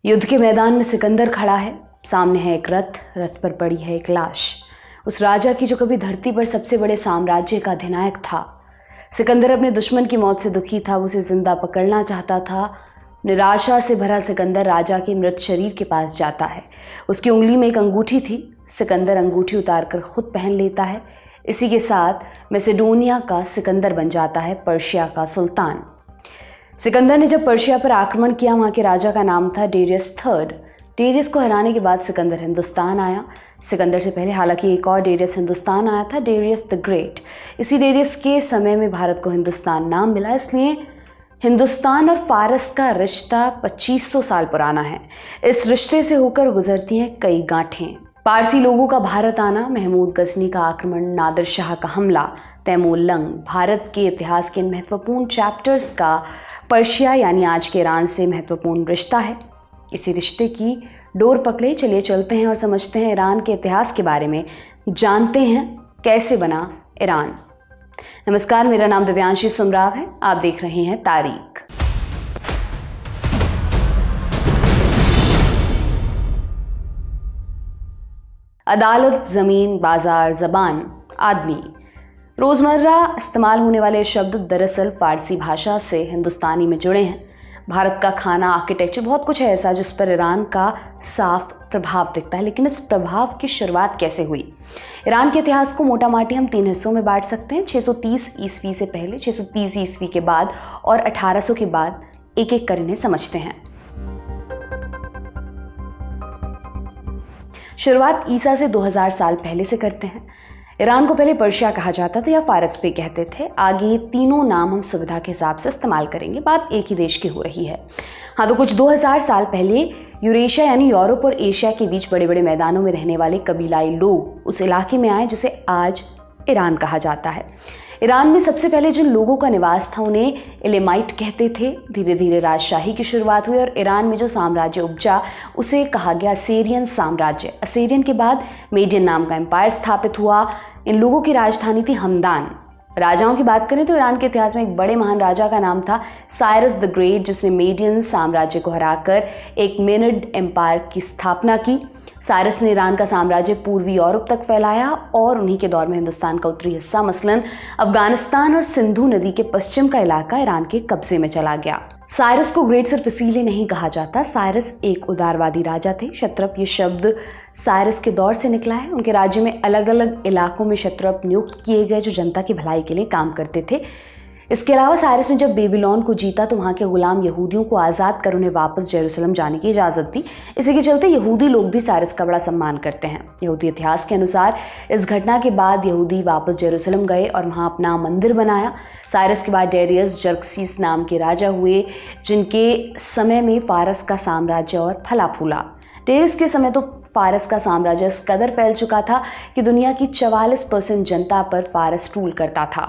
युद्ध के मैदान में सिकंदर खड़ा है। सामने है एक रथ, रथ पर पड़ी है एक लाश, उस राजा की जो कभी धरती पर सबसे बड़े साम्राज्य का अधिनायक था। सिकंदर अपने दुश्मन की मौत से दुखी था, उसे जिंदा पकड़ना चाहता था। निराशा से भरा सिकंदर राजा के मृत शरीर के पास जाता है। उसकी उंगली में एक अंगूठी थी। सिकंदर अंगूठी उतारकर खुद पहन लेता है। इसी के साथ मैसेडोनिया का सिकंदर बन जाता है पर्शिया का सुल्तान। सिकंदर ने जब पर्शिया पर आक्रमण किया, वहाँ के राजा का नाम था डेरियस III। डेरियस को हराने के बाद सिकंदर हिंदुस्तान आया। सिकंदर से पहले हालांकि एक और डेरियस हिंदुस्तान आया था, डेरियस द ग्रेट। इसी डेरियस के समय में भारत को हिंदुस्तान नाम मिला, इसलिए हिंदुस्तान और फारस का रिश्ता 2500 साल पुराना है। इस रिश्ते से होकर गुजरती हैं कई गांठें। पारसी लोगों का भारत आना, महमूद गजनी का आक्रमण, नादिर शाह का हमला, तैमूर लंग, भारत के इतिहास के महत्वपूर्ण चैप्टर्स का पर्शिया यानी आज के ईरान से महत्वपूर्ण रिश्ता है। इसी रिश्ते की डोर पकड़े चलिए चलते हैं और समझते हैं ईरान के इतिहास के बारे में, जानते हैं कैसे बना ईरान। नमस्कार, मेरा नाम दिव्यांशी सुमराव है। आप देख रहे हैं तारीख। अदालत, ज़मीन, बाजार, ज़बान, आदमी। रोज़मर्रा इस्तेमाल होने वाले शब्द दरअसल फ़ारसी भाषा से हिंदुस्तानी में जुड़े हैं। भारत का खाना, आर्किटेक्चर, बहुत कुछ है ऐसा जिस पर ईरान का साफ प्रभाव दिखता है। लेकिन इस प्रभाव की शुरुआत कैसे हुई? ईरान के इतिहास को मोटा माटी हम 3 हिस्सों में बांट सकते हैं। 630 ईस्वी से पहले, 630 ईस्वी के बाद और 1800 के बाद। एक एक कर इन्हें समझते हैं। शुरुआत ईसा से 2000 साल पहले से करते हैं। ईरान को पहले पर्शिया कहा जाता था या फारस भी कहते थे। आगे तीनों नाम हम सुविधा के हिसाब से इस्तेमाल करेंगे, बात एक ही देश की हो रही है। हाँ, तो कुछ 2000 साल पहले यूरेशिया यानी यूरोप और एशिया के बीच बड़े बड़े मैदानों में रहने वाले कबीलाई लोग उस इलाके में आए जिसे आज ईरान कहा जाता है। ईरान में सबसे पहले जिन लोगों का निवास था उन्हें एलेमाइट कहते थे। धीरे धीरे राजशाही की शुरुआत हुई और ईरान में जो साम्राज्य उपजा उसे कहा गया असेरियन साम्राज्य। असेरियन के बाद मेडियन नाम का एम्पायर स्थापित हुआ। इन लोगों की राजधानी थी हमदान। राजाओं की बात करें तो ईरान के इतिहास में एक बड़े महान राजा का नाम था साइरस द ग्रेट, जिसने मेडियन साम्राज्य को हराकर एक मेनिड एम्पायर की स्थापना की। साइरस ने ईरान का साम्राज्य पूर्वी यूरोप तक फैलाया और उन्हीं के दौर में हिंदुस्तान का उत्तरी हिस्सा मसलन अफगानिस्तान और सिंधु नदी के पश्चिम का इलाका ईरान के कब्जे में चला गया। साइरस को ग्रेट सिर्फ इसीलिए नहीं कहा जाता, साइरस एक उदारवादी राजा थे। क्षत्रप ये शब्द साइरस के दौर से निकला है। उनके राज्य में अलग अलग इलाकों में क्षत्रप नियुक्त किए गए जो जनता की भलाई के लिए काम करते थे। इसके अलावा साइरस ने जब बेबीलोन को जीता तो वहाँ के गुलाम यहूदियों को आज़ाद कर उन्हें वापस जेरूसलम जाने की इजाज़त दी। इसी के चलते यहूदी लोग भी साइरस का बड़ा सम्मान करते हैं। यहूदी इतिहास के अनुसार इस घटना के बाद यहूदी वापस जेरूसलम गए और वहाँ अपना मंदिर बनाया। साइरस के बाद डेरियस जर्कसीस नाम के राजा हुए, जिनके समय में फारस का साम्राज्य और फला फूला। डेरियस के समय तो फारस का साम्राज्य इस कदर फैल चुका था कि दुनिया की 44% जनता पर फारस रूल करता था।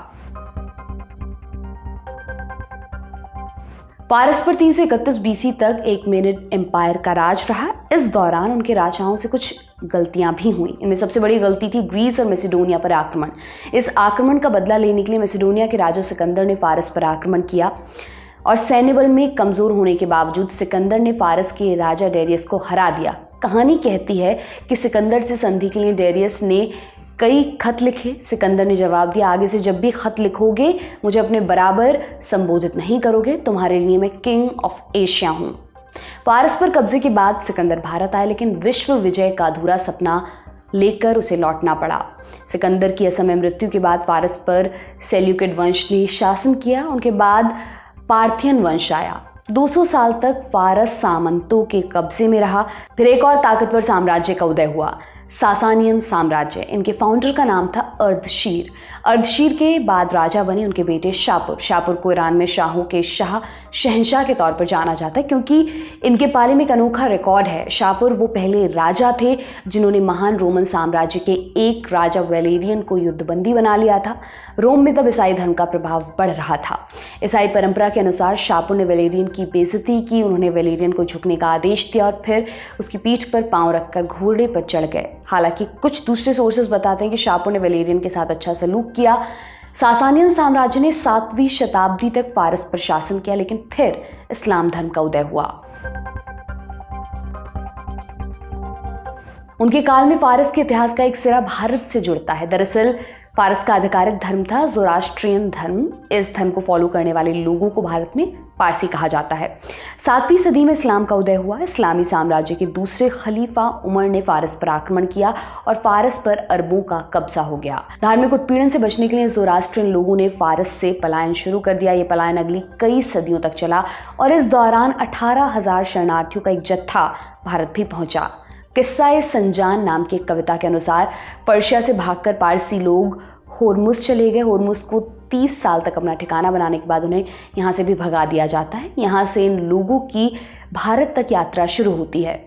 फारस पर 331 BC तक एक मेनिड एम्पायर का राज रहा। इस दौरान उनके राजाओं से कुछ गलतियां भी हुई। इनमें सबसे बड़ी गलती थी ग्रीस और मैसेडोनिया पर आक्रमण। इस आक्रमण का बदला लेने के लिए मैसेडोनिया के राजा सिकंदर ने फारस पर आक्रमण किया और सैन्य बल में कमजोर होने के बावजूद सिकंदर ने फारस के राजा डेरियस को हरा दिया। कहानी कहती है कि सिकंदर से संधि के लिए डेरियस ने कई खत लिखे। सिकंदर ने जवाब दिया, आगे से जब भी खत लिखोगे मुझे अपने बराबर संबोधित नहीं करोगे, तुम्हारे लिए मैं किंग ऑफ एशिया हूँ। फारस पर कब्जे के बाद सिकंदर भारत आए, लेकिन विश्व विजय का अधूरा सपना लेकर उसे लौटना पड़ा। सिकंदर की असमय मृत्यु के बाद फारस पर सेल्यूकिड वंश ने शासन किया। उनके बाद पार्थियन वंश आया। 200 साल तक फारस सामंतों के कब्जे में रहा। फिर एक और ताकतवर साम्राज्य का उदय हुआ, सासानियन साम्राज्य। इनके फाउंडर का नाम था अर्दशीर। अर्दशीर के बाद राजा बने उनके बेटे शापुर। शापुर को ईरान में शाहों के शाह, शहंशाह के तौर पर जाना जाता है क्योंकि इनके पाले में एक अनोखा रिकॉर्ड है। शापुर वो पहले राजा थे जिन्होंने महान रोमन साम्राज्य के एक राजा वेलेरियन को युद्धबंदी बना लिया था। रोम में तब ईसाई धर्म का प्रभाव बढ़ रहा था। ईसाई परंपरा के अनुसार शापुर ने वेलेरियन की बेइज्जती की। उन्होंने वेलेरियन को झुकने का आदेश दिया और फिर उसकी पीठ पर पांव रखकर घोड़े पर चढ़ गए। हालांकि कुछ दूसरे सोर्सेज बताते हैं कि शापुर ने वेलेरियन के साथ अच्छा सलूक किया। सासानियन साम्राज्य ने 7वीं शताब्दी तक फारस पर शासन किया, लेकिन फिर इस्लाम धर्म का उदय हुआ। उनके काल में फारस के इतिहास का एक सिरा भारत से जुड़ता है। दरअसल फारस का आधिकारिक धर्म था ज़ोरास्ट्रियन धर्म। इस धर्म को फॉलो करने वाले लोगों को भारत में पारसी कहा जाता है। 7वीं सदी में इस्लाम का उदय हुआ। इस्लामी साम्राज्य के दूसरे खलीफा उमर ने फारस पर आक्रमण किया और फारस पर अरबों का कब्जा हो गया। धार्मिक उत्पीड़न से बचने के लिए ज़ोरास्ट्रियन लोगों ने फारस से पलायन शुरू कर दिया। ये पलायन अगली कई सदियों तक चला और इस दौरान 18,000 शरणार्थियों का एक जत्था भारत भी पहुंचा। किस्सा-ए संजान नाम की एक कविता के अनुसार पर्शिया से भागकर पारसी लोग होर्मुज चले गए। होर्मुज को 30 साल तक अपना ठिकाना बनाने के बाद उन्हें यहाँ से भी भगा दिया जाता है। यहाँ से इन लोगों की भारत तक यात्रा शुरू होती है।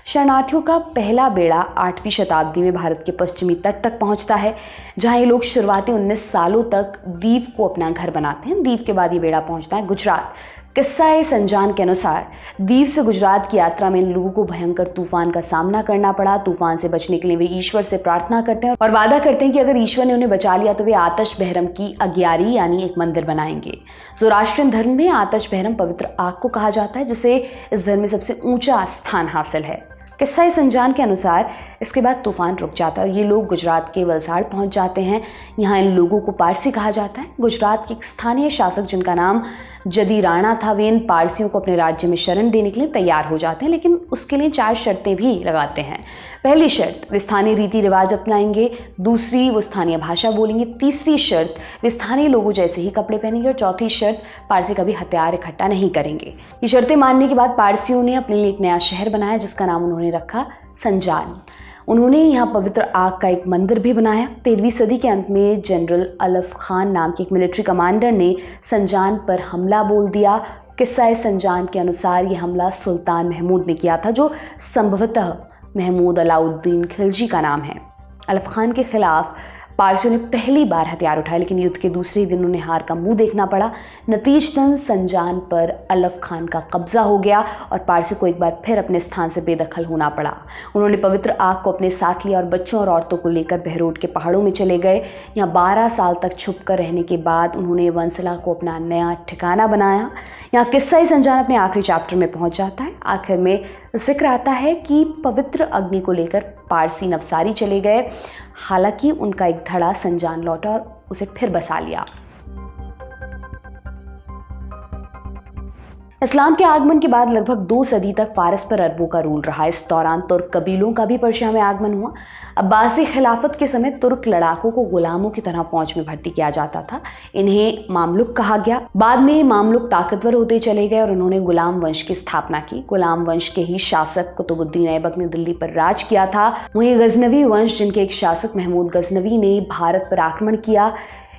शरणार्थियों का पहला बेड़ा 8वीं शताब्दी में भारत के पश्चिमी तट तक पहुंचता है, जहां ये लोग शुरुआती 19 सालों तक दीव को अपना घर बनाते हैं। दीव के बाद ये बेड़ा पहुंचता है गुजरात। किस्सा-ए संजान के अनुसार दीव से गुजरात की यात्रा में इन लोगों को भयंकर तूफान का सामना करना पड़ा। तूफान से बचने के लिए वे ईश्वर से प्रार्थना करते हैं और वादा करते हैं कि अगर ईश्वर ने उन्हें बचा लिया तो वे आतश बहरम की अग्यारी यानी एक मंदिर बनाएंगे। ज़ोरास्ट्रियन धर्म में आतश बहरम पवित्र आग को कहा जाता है, जिसे इस धर्म में सबसे ऊंचा स्थान हासिल है। किस्सा-ए संजान के अनुसार इसके बाद तूफान रुक जाता है और ये लोग गुजरात के वलसाड़ पहुंच जाते हैं। यहाँ इन लोगों को पारसी कहा जाता है। गुजरात के एक स्थानीय शासक जिनका नाम जदी राणा था, वे इन पारसियों को अपने राज्य में शरण देने के लिए तैयार हो जाते हैं, लेकिन उसके लिए 4 शर्तें भी लगाते हैं। पहली शर्त, वे स्थानीय रीति रिवाज अपनाएंगे। दूसरी, वो स्थानीय भाषा बोलेंगे। तीसरी शर्त, वे स्थानीय लोगों जैसे ही कपड़े पहनेंगे और चौथी शर्त, पारसी कभी हथियार इकट्ठा नहीं करेंगे। ये शर्तें मानने के बाद पारसियों ने अपने लिए एक नया शहर बनाया जिसका नाम उन्होंने रखा संजान। उन्होंने यहाँ पवित्र आग का एक मंदिर भी बनाया। 13वीं सदी के अंत में जनरल अलफ खान नाम के एक मिलिट्री कमांडर ने संजान पर हमला बोल दिया। किस्सा-ए संजान के अनुसार ये हमला सुल्तान महमूद ने किया था, जो संभवतः महमूद अलाउद्दीन खिलजी का नाम है। अलफ खान के खिलाफ पारसियों ने पहली बार हथियार उठाए, लेकिन युद्ध के दूसरे दिन उन्हें हार का मुंह देखना पड़ा। नतीजतन संजान पर अलफ खान का कब्जा हो गया और पारसियों को एक बार फिर अपने स्थान से बेदखल होना पड़ा। उन्होंने पवित्र आग को अपने साथ लिया और बच्चों और औरतों को लेकर बहरोड के पहाड़ों में चले गए। यहाँ 12 साल तक छुपकर रहने के बाद उन्होंने वंसला को अपना नया ठिकाना बनाया। यहाँ किस्सा-ए संजान अपने आखिरी चैप्टर में पहुंच जाता है। आखिर में जिक्र आता है कि पवित्र अग्नि को लेकर पारसी नवसारी चले गए। हालांकि उनका एक धड़ा संजान लौटा और उसे फिर बसा लिया। इस्लाम के आगमन के बाद लगभग 2 सदी तक फारस पर अरबों का रूल रहा। इस दौरान तुर्क कबीलों का भी पर्शिया में आगमन हुआ। अब्बासी खिलाफत के समय तुर्क लड़ाकों को गुलामों की तरह फौज में भर्ती किया जाता था। इन्हें मामलुक कहा गया। बाद में मामलुक ताकतवर होते चले गए और उन्होंने गुलाम वंश की स्थापना की। गुलाम वंश के ही शासक कुतुबुद्दीन ऐबक ने दिल्ली पर राज किया था। वहीं गजनवी वंश, जिनके एक शासक महमूद गजनवी ने भारत पर आक्रमण किया,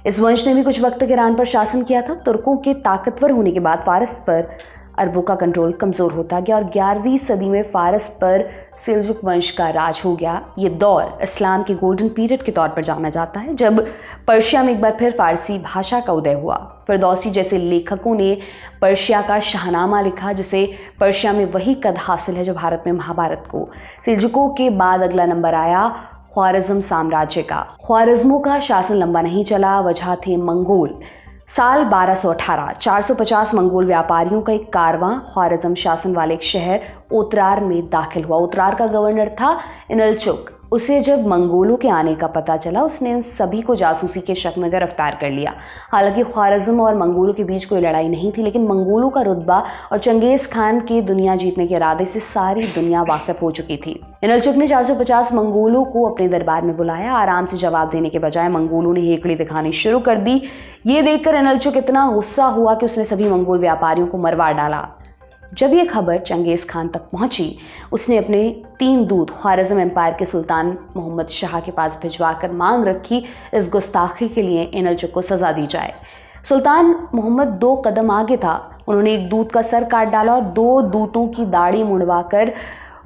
इस वंश ने भी कुछ वक्त तक ईरान पर शासन किया था। तुर्कों के ताकतवर होने के बाद फारस पर अरबों का कंट्रोल कमज़ोर होता गया और 11वीं सदी में फारस पर सेल्जुक वंश का राज हो गया। ये दौर इस्लाम के गोल्डन पीरियड के तौर पर जाना जाता है, जब पर्शिया में एक बार फिर फारसी भाषा का उदय हुआ। फिरदौसी जैसे लेखकों ने पर्शिया का शाहनामा लिखा, जिसे पर्शिया में वही कद हासिल है जो भारत में महाभारत को। सेल्जुकों के बाद अगला नंबर आया ख्वारिज़्म साम्राज्य का। ख्वारिज़्मों का शासन लंबा नहीं चला, वजह थे मंगोल। साल 1218 450 मंगोल व्यापारियों का एक कारवां ख्वारिज़्म शासन वाले एक शहर ओत्रार में दाखिल हुआ। ओत्रार का गवर्नर था इनलचुक। उसे जब मंगोलों के आने का पता चला, उसने इन सभी को जासूसी के शक में गिरफ्तार कर लिया। हालांकि ख्वारिज़्म और मंगोलों के बीच कोई लड़ाई नहीं थी, लेकिन मंगोलों का रुतबा और चंगेज़ खान के दुनिया जीतने के इरादे से सारी दुनिया वाकिफ हो चुकी थी। इनलचुक ने 450 मंगोलों को अपने दरबार में बुलाया। आराम से जवाब देने के बजाय मंगोलों ने हेकड़ी दिखानी शुरू कर दी। ये देखकर इनलचुक इतना गुस्सा हुआ कि उसने सभी मंगोल व्यापारियों को मरवा डाला। जब ये खबर चंगेज़ खान तक पहुंची, उसने अपने 3 दूत ख्वारिज़्म एम्पायर के सुल्तान मोहम्मद शाह के पास भिजवाकर मांग रखी इस गुस्ताखी के लिए इनलचुक को सज़ा दी जाए। सुल्तान मोहम्मद 2 कदम आगे था। उन्होंने एक दूत का सर काट डाला और 2 दूतों की दाढ़ी मुड़वाकर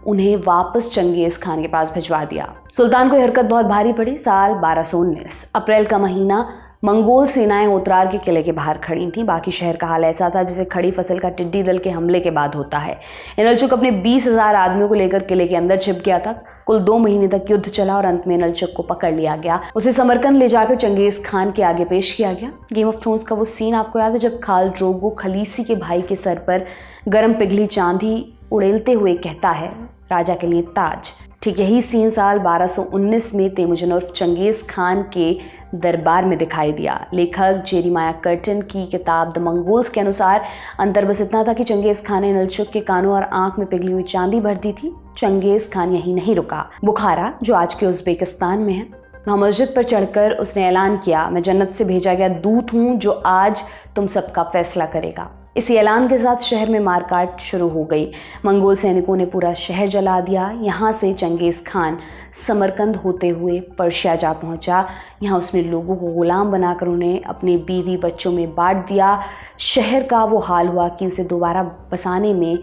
उन्हें वापस चंगेज़ खान के पास भिजवा दिया। सुल्तान को यह हरकत बहुत भारी पड़ी। साल 1219 अप्रैल का महीना, मंगोल सेनाएं ओत्रार के किले के बाहर खड़ी थीं। बाकी शहर का हाल ऐसा था जैसे खड़ी फसल का टिड्डी दल के हमले के बाद होता है। इनलचुक अपने 20,000 आदमियों को लेकर किले के अंदर छिप गया था। कुल 2 महीने तक युद्ध चला और अंत में इनलचुक को पकड़ लिया गया। उसे समरकंद ले जाकर चंगेज़ खान के आगे पेश किया गया। गेम ऑफ थ्रोन्स का वो सीन आपको याद है जब खाल ड्रोगो खलीसी के भाई के सर पर गर्म पिघली चांदी उड़ेलते हुए कहता है, राजा के लिए ताज। ठीक यही सीन साल 1219 में तेमुजिन उर्फ चंगेज़ खान के दरबार में दिखाई दिया। लेखक जेरेमाया कर्टन की किताब द मंगोल्स के अनुसार अंतर बस इतना था कि चंगेज़ खान ने नलचुक के कानों और आंख में पिघली हुई चांदी भर दी थी। चंगेज़ खान यहीं नहीं रुका। बुखारा, जो आज के उज़्बेकिस्तान में है, वहाँ मस्जिद पर चढ़कर उसने ऐलान किया, मैं जन्नत से भेजा गया दूत हूँ जो आज तुम सबका फैसला करेगा। इसी ऐलान के साथ शहर में मारकाट शुरू हो गई। मंगोल सैनिकों ने पूरा शहर जला दिया। यहाँ से चंगेज़ खान समरकंद होते हुए पर्शिया जा पहुँचा। यहाँ उसने लोगों को गुलाम बनाकर उन्हें अपने बीवी बच्चों में बांट दिया। शहर का वो हाल हुआ कि उसे दोबारा बसाने में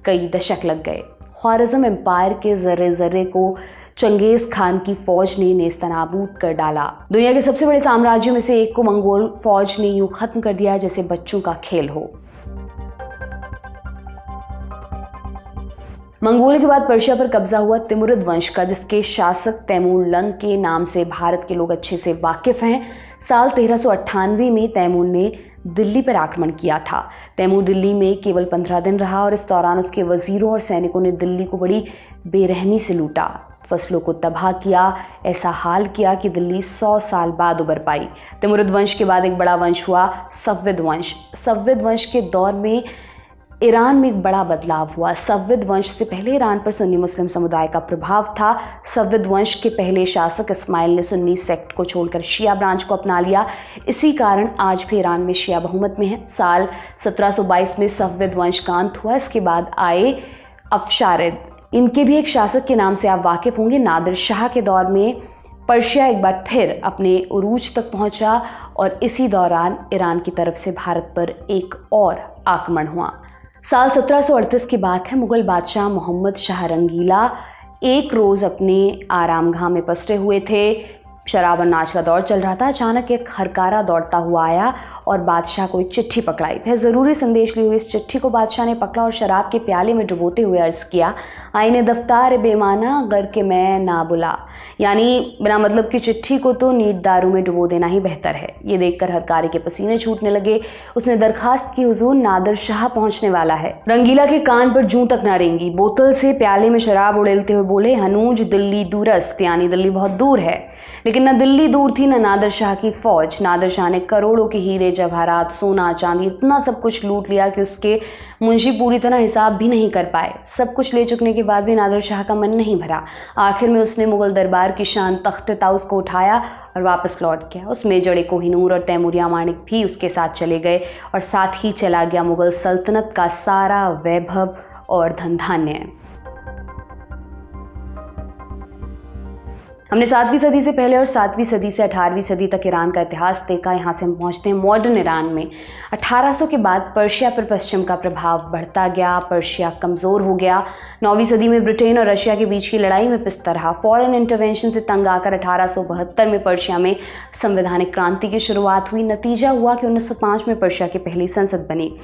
कई दशक लग गए। ख्वारिज़्म एम्पायर के ज़र्रे ज़र्रे को चंगेज़ खान की फौज ने नेस्तनाबूद कर डाला। दुनिया के सबसे बड़े साम्राज्यों में से एक को मंगोल फौज ने यूं खत्म कर दिया जैसे बच्चों का खेल हो। मंगोल के बाद पर्शिया पर कब्जा हुआ तिमुरिद वंश का, जिसके शासक तैमूर लंग के नाम से भारत के लोग अच्छे से वाकिफ हैं। साल 1398 में तैमूर ने दिल्ली पर आक्रमण किया था। तैमूर दिल्ली में केवल 15 दिन रहा और इस दौरान उसके वजीरों और सैनिकों ने दिल्ली को बड़ी बेरहमी से लूटा, फसलों को तबाह किया, ऐसा हाल किया कि दिल्ली 100 साल बाद उबर पाई। तिमुरिद वंश के बाद एक बड़ा वंश हुआ सफविद वंश। सफविद वंश के दौर में ईरान में एक बड़ा बदलाव हुआ। सफविद वंश से पहले ईरान पर सुन्नी मुस्लिम समुदाय का प्रभाव था। सफविद वंश के पहले शासक इस्माइल ने सुन्नी सेक्ट को छोड़कर शिया ब्रांच को अपना लिया। इसी कारण आज भी ईरान में शिया बहुमत में है। साल 1722 में सफविद वंश का अंत हुआ। इसके बाद आए अफशारिद। इनके भी एक शासक के नाम से आप वाकिफ होंगे। नादिर शाह के दौर में पर्शिया एक बार फिर अपने उरूज तक पहुंचा और इसी दौरान ईरान की तरफ से भारत पर एक और आक्रमण हुआ। साल 1738 की बात है। मुगल बादशाह मोहम्मद शाह रंगीला एक रोज़ अपने आरामगाह में पसरे हुए थे। शराब और नाच का दौर चल रहा था। अचानक एक हरकारा दौड़ता हुआ आया और बादशाह को एक चिट्ठी पकड़ाई। वह ज़रूरी संदेश लिए हुए इस चिट्ठी को बादशाह ने पकड़ा और शराब के प्याले में डुबोते हुए अर्ज़ किया, आईने दफ्तार बेमाना गर के मैं ना बुला। यानी बिना मतलब की चिट्ठी को तो नीट दारू में डुबो देना ही बेहतर है। ये देखकर हरकारे के पसीने छूटने लगे। उसने दरखास्त की, हुजूर नादिर शाह पहुंचने वाला है। रंगीला के कान पर जूं तक ना रेंगी। बोतल से प्याले में शराब उड़ेलते हुए बोले, हनूज दिल्ली दूरस्त, यानी दिल्ली बहुत दूर है। लेकिन न दिल्ली दूर थी न नादिर शाह की फौज। नादिर शाह ने करोड़ों के हीरे जवाहरात, सोना चांदी, इतना सब कुछ लूट लिया कि उसके मुंशी पूरी तरह हिसाब भी नहीं कर पाए। सब कुछ ले चुकने के बाद भी नादिर शाह का मन नहीं भरा। आखिर में उसने मुगल दरबार की शान तख्त ताउस को उठाया और वापस लौट गया। उसमें जड़े कोहिनूर और तैमूरिया माणिक भी उसके साथ चले गए और साथ ही चला गया मुगल सल्तनत का सारा वैभव और धन धान्य। हमने 7वीं सदी से पहले और 7वीं सदी से 18वीं सदी तक ईरान का इतिहास देखा। यहाँ से हम पहुँचते हैं मॉडर्न ईरान में। 1800 के बाद पर्शिया पर पश्चिम का प्रभाव बढ़ता गया। पर्शिया कमज़ोर हो गया। 9वीं सदी में ब्रिटेन और रशिया के बीच की लड़ाई में पिसता रहा। फॉरेन इंटरवेंशन से तंग आकर 1872 में पर्शिया में संवैधानिक क्रांति की शुरुआत हुई। नतीजा हुआ कि 1905 में पर्शिया की पहली संसद बनी।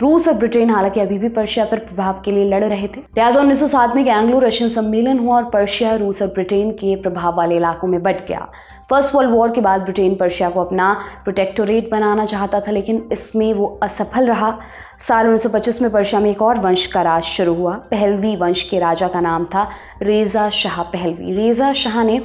रूस और ब्रिटेन हालांकि अभी भी पर्शिया पर प्रभाव के लिए लड़ रहे थे। लिहाजा 1907 में एक एंग्लो रशियन सम्मेलन हुआ और पर्शिया रूस और ब्रिटेन के प्रभाव वाले इलाकों में बंट गया। फर्स्ट वर्ल्ड वॉर के बाद ब्रिटेन पर्शिया को अपना प्रोटेक्टोरेट बनाना चाहता था, लेकिन इसमें वो असफल रहा। साल 1925 में पर्शिया में एक और वंश का राज शुरू हुआ। पहलवी वंश के राजा का नाम था Reza Shah Pahlavi. Reza Shah ने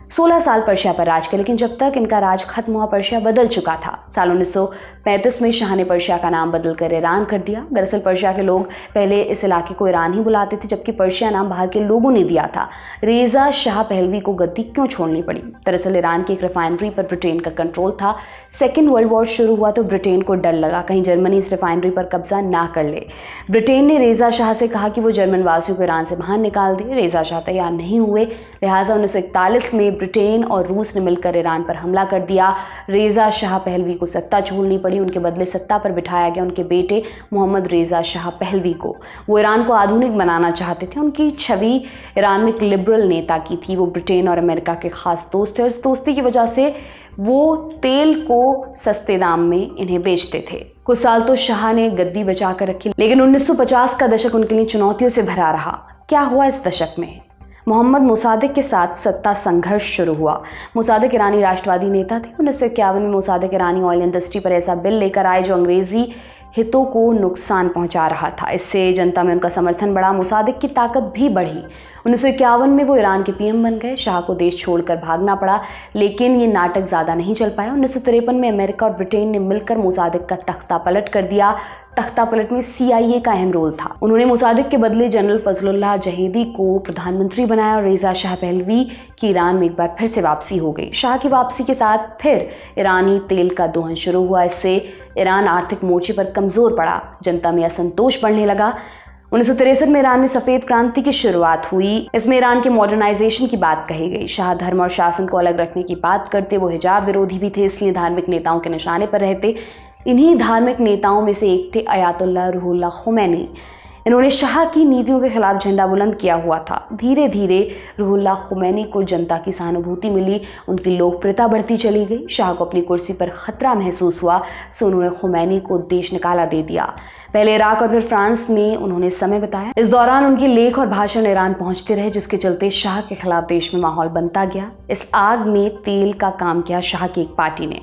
16 साल पर्शिया पर राज किया, लेकिन जब तक इनका राज खत्म हुआ पर्शिया बदल चुका था। साल 1935 में शाह ने पर्शिया का नाम बदलकर ईरान कर दिया। दरअसल पर्शिया के लोग पहले इस इलाके को ईरान ही बुलाते थे, जबकि पर्शिया नाम बाहर के लोगों ने दिया था। रेज़ा शाह पहलवी को गद्दी क्यों छोड़नी पड़ी? दरअसल ईरान की एक रिफाइनरी पर ब्रिटेन का कंट्रोल था। सेकेंड वर्ल्ड वॉर शुरू हुआ तो ब्रिटेन को डर लगा कहीं जर्मनी इस रिफाइनरी पर कब्जा ना कर ले। ब्रिटेन ने रेज़ा शाह से कहा कि वो जर्मन वासियों को ईरान से बाहर निकाल दे। रेज़ा शाह तैयार नहीं हुए। लिहाजा 1941 में ब्रिटेन और रूस ने मिलकर ईरान पर हमला कर दिया। रेज़ा शाह पहलवी को सत्ता छोड़नी पड़ी। उनके बदले सत्ता पर बिठाया गया उनके बेटे मोहम्मद रेज़ा शाह पहलवी को। वो ईरान को आधुनिक बनाना चाहते थे। उनकी छवि ईरान में एक लिबरल नेता की थी। वो ब्रिटेन और अमेरिका के खास दोस्त थे और इस दोस्ती की वजह से वो तेल को सस्ते दाम में इन्हें बेचते थे। कुछ साल तो शाह ने गद्दी बचा कर रखी, लेकिन 1950 का दशक उनके लिए चुनौतियों से भरा रहा। क्या हुआ इस दशक में? मोहम्मद मोसादेक के साथ सत्ता संघर्ष शुरू हुआ। मोसादेक ईरानी राष्ट्रवादी नेता थे। 1951 में मोसादेक ईरानी ऑयल इंडस्ट्री पर ऐसा बिल लेकर आए जो अंग्रेजी हितों को नुकसान पहुंचा रहा था। इससे जनता में उनका समर्थन बढ़ा। मोसादेक की ताकत भी बढ़ी। 1951 में वो ईरान के पीएम बन गए। शाह को देश छोड़कर भागना पड़ा, लेकिन ये नाटक ज़्यादा नहीं चल पाया। 1953 में अमेरिका और ब्रिटेन ने मिलकर मोसादिक का तख्ता पलट कर दिया। तख्ता पलट में CIA का अहम रोल था। उन्होंने मोसादिक के बदले जनरल फजलुल्लाह जहेदी को प्रधानमंत्री बनाया और रेजा शाह पहलवी की ईरान में एक बार फिर से वापसी हो गई। शाह की वापसी के साथ फिर ईरानी तेल का दोहन शुरू हुआ। इससे ईरान आर्थिक मोर्चे पर कमज़ोर पड़ा, जनता में असंतोष बढ़ने लगा। 1963 में ईरान में सफ़ेद क्रांति की शुरुआत हुई। इसमें ईरान के मॉडर्नाइजेशन की बात कही गई। शाह धर्म और शासन को अलग रखने की बात करते, वो हिजाब विरोधी भी थे, इसलिए धार्मिक नेताओं के निशाने पर रहते। इन्हीं धार्मिक नेताओं में से एक थे अयातुल्लाह रूहुल्लाह खुमैनी। इन्होंने शाह की नीतियों के खिलाफ झंडा बुलंद किया हुआ था। धीरे धीरे रूहुल्लाह खुमैनी को जनता की सहानुभूति मिली, उनकी लोकप्रियता बढ़ती चली गई। शाह को अपनी कुर्सी पर खतरा महसूस हुआ, सो उन्होंने खुमैनी को देश निकाला दे दिया। पहले इराक और फिर फ्रांस में उन्होंने समय बिताया। इस दौरान उनके लेख और भाषण ईरान पहुंचते रहे, जिसके चलते शाह के खिलाफ देश में माहौल बनता गया। इस आग में तेल का काम किया शाह की एक पार्टी ने।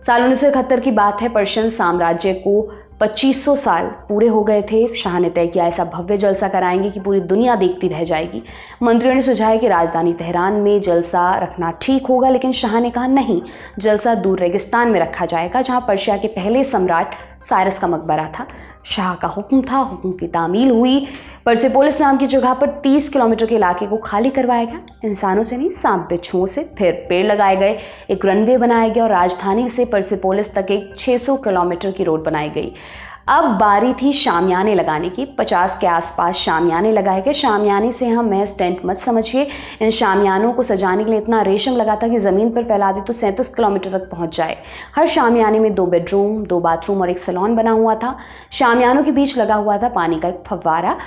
साल 1971 की बात है। पर्शियन साम्राज्य को 2500 साल पूरे हो गए थे। शाह ने तय किया ऐसा भव्य जलसा कराएंगे कि पूरी दुनिया देखती रह जाएगी। मंत्रियों ने सुझाया कि राजधानी तेहरान में जलसा रखना ठीक होगा, लेकिन शाह ने कहा नहीं, जलसा दूर रेगिस्तान में रखा जाएगा, जहां पर्शिया के पहले सम्राट साइरस का मकबरा था। शाह का हुक्म था, हुक्म की तामील हुई। परसेपोलिस नाम की जगह पर 30 किलोमीटर के इलाके को खाली करवाया गया। इंसानों से नहीं, सांप बिच्छुओं से। फिर पेड़ लगाए गए, एक रनवे बनाया गया और राजधानी से परसेपोलिस तक एक 600 किलोमीटर की रोड बनाई गई। अब बारी थी शामियाने लगाने की। 50 के आसपास शामियाने लगाए गए। शामियाने से हम महज टेंट मत समझिए। इन शामियानों को सजाने के लिए इतना रेशम लगा था कि ज़मीन पर फैला दी तो 37 किलोमीटर तक पहुंच जाए। हर शामियाने में 2 बेडरूम, 2 बाथरूम और एक सैलून बना हुआ था। शामियानों के बीच लगा हुआ था पानी का एक फव्वारा।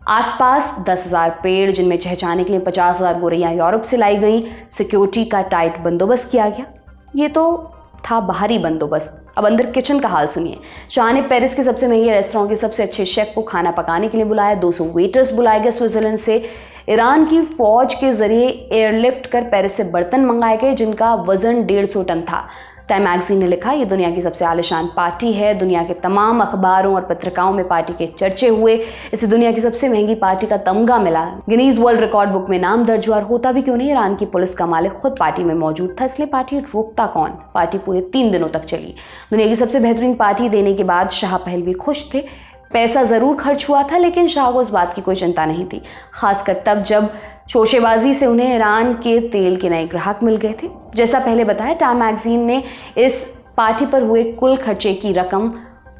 आसपास 10,000 पेड़, जिनमें चहचाने के लिए 50,000 गोरैया यूरोप से लाई गई। सिक्योरिटी का टाइट बंदोबस्त किया गया। ये तो था बाहरी बंदोबस्त। अब अंदर किचन का हाल सुनिए। शाह ने पेरिस के सबसे महंगे रेस्टोरेंट के सबसे अच्छे शेफ को खाना पकाने के लिए बुलाया। 200 वेटर्स बुलाए गए स्विट्जरलैंड से। ईरान की फौज के जरिए एयरलिफ्ट कर पेरिस से बर्तन मंगाए गए, जिनका वजन 150 टन था। टाइम मैगजीन ने लिखा, ये दुनिया की सबसे आलीशान पार्टी है। दुनिया के तमाम अखबारों और पत्रिकाओं में पार्टी के चर्चे हुए। इसे दुनिया की सबसे महंगी पार्टी का तमगा मिला। गिनीज वर्ल्ड रिकॉर्ड बुक में नाम दर्ज हुआ। और होता भी क्यों नहीं, ईरान की पुलिस का मालिक खुद पार्टी में मौजूद था, इसलिए पार्टी रोकता कौन। पार्टी पूरे 3 दिनों तक चली। दुनिया की सबसे बेहतरीन पार्टी देने के बाद शाह पहलवी खुश थे। पैसा ज़रूर खर्च हुआ था, लेकिन शाह को इस बात की कोई चिंता नहीं थी, खासकर तब जब शोशेबाजी से उन्हें ईरान के तेल के नए ग्राहक मिल गए थे। जैसा पहले बताया, टाइम मैगजीन ने इस पार्टी पर हुए कुल खर्चे की रकम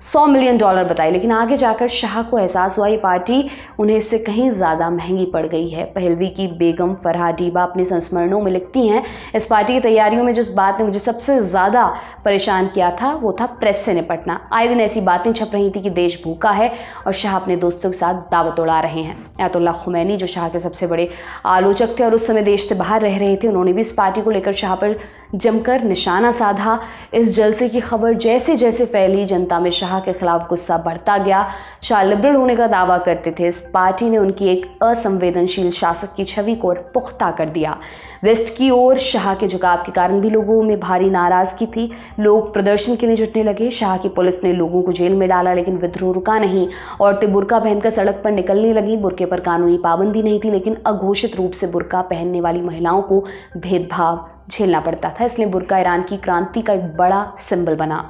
$100 मिलियन बताई, लेकिन आगे जाकर शाह को एहसास हुआ ये पार्टी उन्हें इससे कहीं ज़्यादा महंगी पड़ गई है। पहलवी की बेगम फरहा डीबा अपने संस्मरणों में लिखती हैं, इस पार्टी की तैयारियों में जिस बात ने मुझे सबसे ज़्यादा परेशान किया था वो था प्रेस से निपटना। आए दिन ऐसी बातें छप रही थी कि देश भूखा है और शाह अपने दोस्तों के साथ दावत उड़ा रहे हैं। अयातुल्लाह खुमैनी जो शाह के सबसे बड़े आलोचक थे और उस समय देश से बाहर रह रहे थे, उन्होंने भी इस पार्टी को लेकर शाह पर जमकर निशाना साधा। इस जलसे की खबर जैसे जैसे फैली, जनता में शाह के खिलाफ गुस्सा बढ़ता गया। शाह लिबरल होने का दावा करते थे। इस पार्टी ने उनकी एक असंवेदनशील शासक की छवि को और पुख्ता कर दिया। वेस्ट की ओर शाह के झुकाव के कारण भी लोगों में भारी नाराजगी थी। लोग प्रदर्शन के लिए जुटने लगे। शाह की पुलिस ने लोगों को जेल में डाला, लेकिन विद्रोह रुका नहीं। औरतें बुर्का पहनकर सड़क पर निकलने लगी। बुर्के पर कानूनी पाबंदी नहीं थी, लेकिन अघोषित रूप से बुर्का पहनने वाली महिलाओं को भेदभाव झेलना पड़ता था, इसलिए बुर्का ईरान की क्रांति का एक बड़ा सिंबल बना।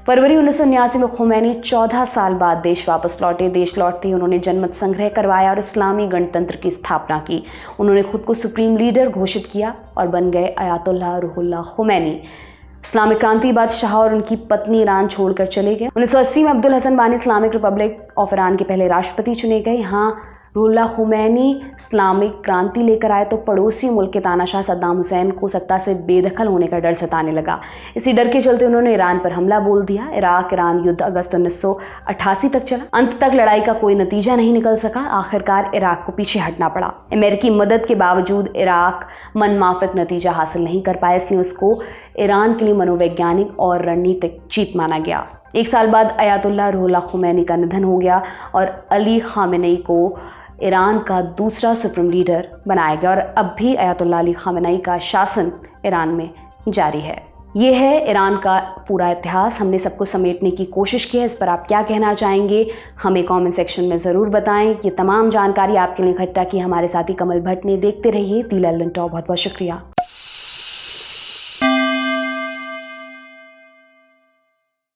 फरवरी 1979 में खुमैनी 14 साल बाद देश वापस लौटे। देश लौटते ही उन्होंने जनमत संग्रह करवाया और इस्लामी गणतंत्र की स्थापना की। उन्होंने खुद को सुप्रीम लीडर घोषित किया और बन गए अयातुल्लाह रूहुल्लाह खुमैनी। इस्लामिक क्रांति के बाद शाह और उनकी पत्नी ईरान छोड़कर चले गए। 1980 में अब्दुल हसन बानी इस्लामिक रिपब्लिक ऑफ ईरान के पहले राष्ट्रपति चुने गए। यहाँ रूहुल्लाह खुमैनी इस्लामिक क्रांति लेकर आए तो पड़ोसी मुल्क के तानाशाह सद्दाम हुसैन को सत्ता से बेदखल होने का डर सताने लगा। इसी डर के चलते उन्होंने ईरान पर हमला बोल दिया। इराक ईरान युद्ध अगस्त 1988 तक चला। अंत तक लड़ाई का कोई नतीजा नहीं निकल सका। आखिरकार इराक को पीछे हटना पड़ा। अमेरिकी मदद के बावजूद इराक मनमाफिक नतीजा हासिल नहीं कर पाया, इसलिए उसको ईरान के लिए मनोवैज्ञानिक और रणनीतिक जीत माना गया। 1 साल बाद अयातुल्लाह रूहुल्लाह खुमैनी का निधन हो गया और अली खामेनेई को ईरान का दूसरा सुप्रीम लीडर बनाया गया और अब भी अयातुल्लाह अली खामेनेई का शासन ईरान में जारी है। ये है ईरान का पूरा इतिहास। हमने सबको समेटने की कोशिश की है। इस पर आप क्या कहना चाहेंगे हमें कमेंट सेक्शन में ज़रूर बताएं। ये तमाम जानकारी आपके लिए इकट्ठा की हमारे साथी कमल भट्ट ने। देखते रहिए दी लल्लन टॉप। बहुत बहुत शुक्रिया।